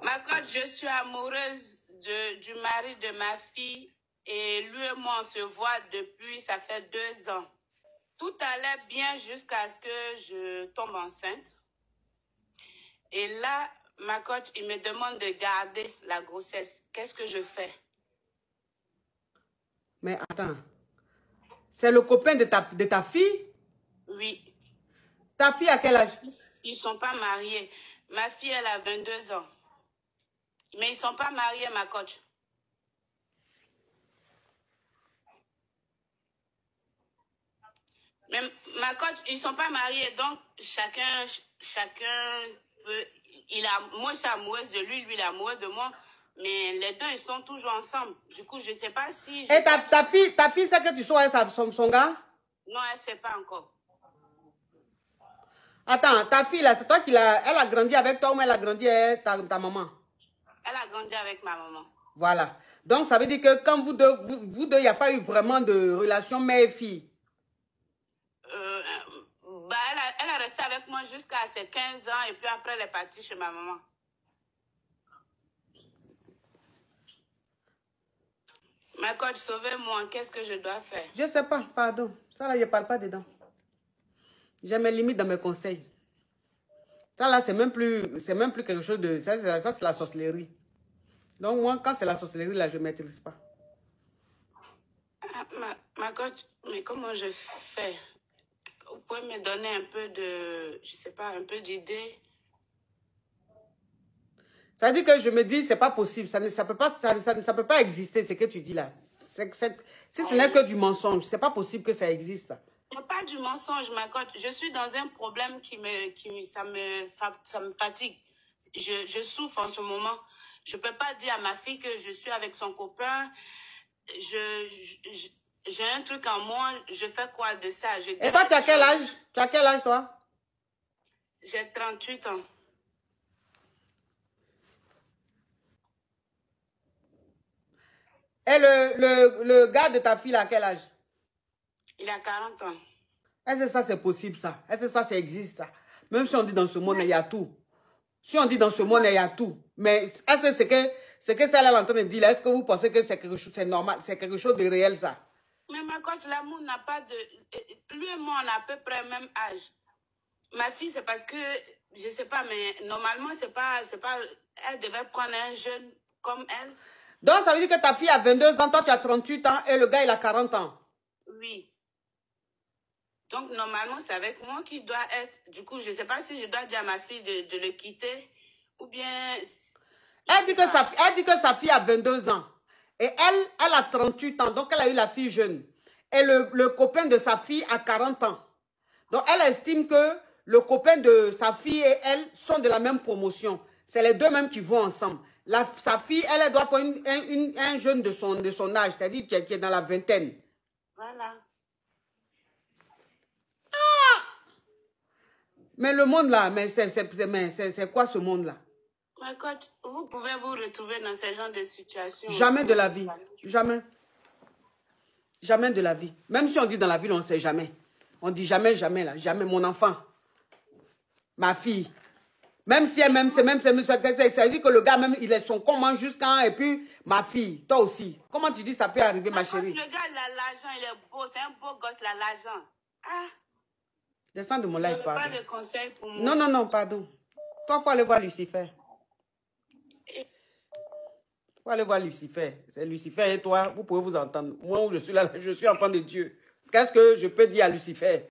Ma coach, je suis amoureuse du mari de ma fille et lui et moi, on se voit depuis, ça fait 2 ans. Tout allait bien jusqu'à ce que je tombe enceinte. Et là, ma coach, il me demande de garder la grossesse. Qu'est-ce que je fais? Mais attends, c'est le copain de ta fille? Oui. Ta fille à quel âge? Ils ne sont pas mariés. Ma fille, elle a 22 ans. Mais ils ne sont pas mariés, ma coach. Mais ma coach, ils ne sont pas mariés. Donc, chacun peut... Moi, je suis amoureuse de lui, lui, il est amoureux de moi. Mais les deux, ils sont toujours ensemble. Du coup, je ne sais pas si... Et ta fille sait que tu sois son gars? Non, elle ne sait pas encore. Attends, ta fille là, c'est toi qui l'a... Elle a grandi avec toi ou elle a grandi avec ta maman? Elle a grandi avec ma maman. Voilà. Donc, ça veut dire que quand vous deux, il n'y a pas eu vraiment de relation mère-fille. Elle est restée avec moi jusqu'à ses 15 ans et puis après, elle est partie chez ma maman. Ma coach, sauvez-moi, qu'est-ce que je dois faire? Je ne sais pas, pardon. Ça là, je ne parle pas dedans. J'ai mes limites dans mes conseils. Ça là, c'est même plus quelque chose de... Ça, c'est la sorcellerie. Donc moi, quand c'est la sorcellerie, là, je ne maîtrise pas. Ah, ma coach, mais comment je fais? Vous pouvez me donner un peu de... Je ne sais pas, un peu d'idée? Ça dit que je me dis, c'est pas possible. Ça peut pas exister, ce que tu dis là. Si ce n'est que du mensonge, c'est pas possible que ça existe. Ce n'est pas du mensonge, ma coach. Je suis dans un problème ça me fatigue. Je souffre en ce moment. Je ne peux pas dire à ma fille que je suis avec son copain. J'ai un truc en moi. Je fais quoi de ça? Et toi, tu as quel âge? Tu as quel âge, toi? J'ai 38 ans. Et le gars de ta fille, à quel âge? Il a 40 ans. Est-ce que ça, c'est possible, ça? Est-ce que ça existe, ça? Même si on dit dans ce monde, il y a tout. Si on dit dans ce monde, il y a tout. Mais est-ce que ce que ça, elle est en train de dire là, est-ce que vous pensez que c'est quelque chose, c'est normal, c'est quelque chose de réel, ça? Mais ma coach, l'amour n'a pas de... Lui et moi, on a à peu près le même âge. Ma fille, c'est parce que, je ne sais pas, mais normalement, c'est pas... Elle devait prendre un jeune comme elle. Donc, ça veut dire que ta fille a 22 ans, toi, tu as 38 ans et le gars, il a 40 ans. Oui. Donc, normalement, c'est avec moi qu'il doit être. Du coup, je ne sais pas si je dois dire à ma fille de le quitter ou bien... Elle dit que sa fille a 22 ans. Et elle a 38 ans. Donc, elle a eu la fille jeune. Et le copain de sa fille a 40 ans. Donc, elle estime que le copain de sa fille et elle sont de la même promotion. C'est les deux mêmes qui vont ensemble. Sa fille, elle doit prendre un jeune de son âge, c'est-à-dire qui est dans la vingtaine. Voilà. Ah! Mais le monde là, mais c'est quoi ce monde là? Mais coach, vous pouvez vous retrouver dans ce genre de situation. Jamais de la vie. Jamais. Jamais de la vie. Même si on dit dans la vie, on ne sait jamais. On dit jamais, jamais là. Jamais mon enfant. Ma fille. Même si elle même, ça dit que le gars même, il est son comment jusqu'à et puis ma fille, toi aussi. Comment tu dis ça peut arriver, ma chérie? Le gars, il a l'argent, il est beau, c'est un beau gosse, il a l'argent. Ah! Descends de mon live, pardon. Pas de conseils pour moi. Non, non, non, pardon. Toi, il faut aller voir Lucifer. Il faut aller voir Lucifer. C'est Lucifer et toi, vous pouvez vous entendre. Moi, je suis là, je suis enfant de Dieu. Qu'est-ce que je peux dire à Lucifer?